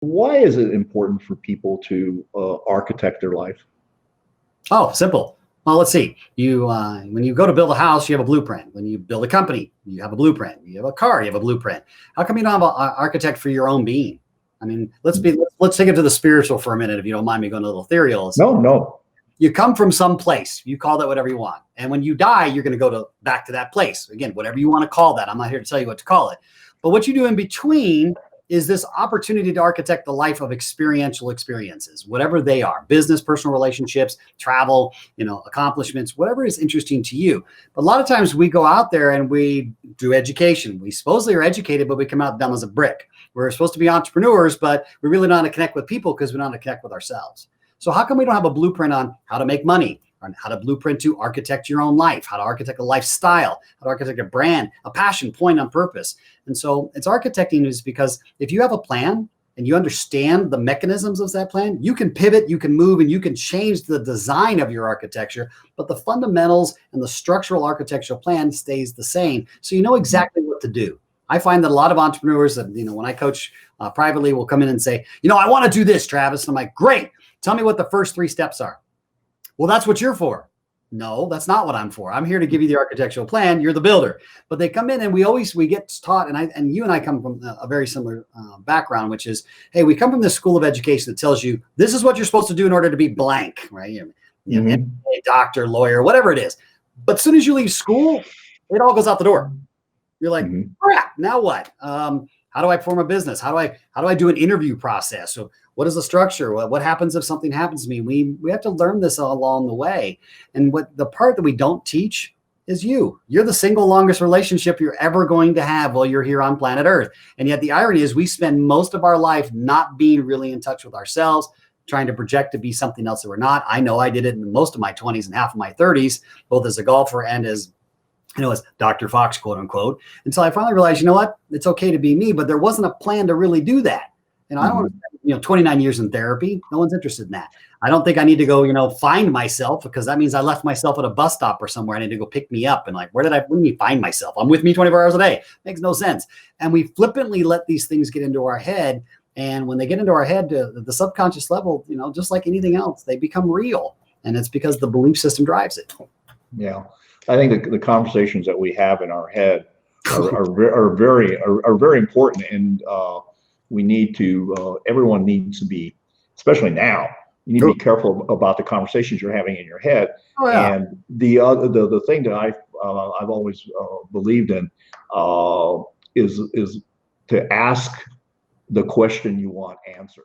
Why is it important for people to architect their life? Oh, simple. Well, let's see. You when you go to build a house, you have a blueprint. When you build a company, you have a blueprint. You have a car, you have a blueprint. How come you don't have an architect for your own being? I mean, let's take it to the spiritual for a minute, if you don't mind me going a little ethereal. No, no. You come from some place. You call that whatever you want, and when you die, you're going to go to back to that place again, whatever you want to call that. I'm not here to tell you what to call it, but what you do in between is this opportunity to architect the life of experiential experiences, whatever they are: business, personal relationships, travel, accomplishments, whatever is interesting to you. But a lot of times we go out there and we do education. We supposedly are educated, but we come out dumb as a brick. We're supposed to be entrepreneurs, but we really don't know how to connect with people because we don't know how to connect with ourselves. So how come we don't have a blueprint on how to make money, on how to blueprint to architect your own life, how to architect a lifestyle, how to architect a brand, a passion, point on purpose? And so it's architecting is because if you have a plan and you understand the mechanisms of that plan, you can pivot, you can move, and you can change the design of your architecture, but the fundamentals and the structural architectural plan stays the same. So you know exactly what to do. I find that a lot of entrepreneurs that, when I coach privately, will come in and say, I want to do this, Travis. And I'm like, great. Tell me what the first 3 steps are. Well, that's what you're for. No, that's not what I'm for. I'm here to give you the architectural plan. You're the builder. But they come in and we get taught, and you and I come from a very similar background, which is, hey, we come from this school of education that tells you this is what you're supposed to do in order to be blank, right? A doctor, lawyer, whatever it is. But as soon as you leave school, it all goes out the door. You're like, crap, now what? How do I form a business? How do I do an interview process? So what is the structure? What happens if something happens to me? We have to learn this all along the way. And what the part that we don't teach is you're the single longest relationship you're ever going to have while you're here on planet Earth. And yet the irony is we spend most of our life not being really in touch with ourselves, trying to project to be something else that we're not. I know I did it in most of my 20s and half of my 30s, both as a golfer and as Dr. Fox, quote unquote, until I finally realized, what? It's okay to be me, but there wasn't a plan to really do that. I don't want to, 29 years in therapy. No one's interested in that. I don't think I need to go, find myself, because that means I left myself at a bus stop or somewhere. I need to go pick me up. And like, where did me find myself? I'm with me 24 hours a day. Makes no sense. And we flippantly let these things get into our head. And when they get into our head, the subconscious level, just like anything else, they become real. And it's because the belief system drives it. Yeah. I think the conversations that we have in our head are very important, and we need to. Everyone needs to be, especially now. You need to be careful about the conversations you're having in your head. Oh, yeah. And the thing that I've always believed in is to ask the question you want answered.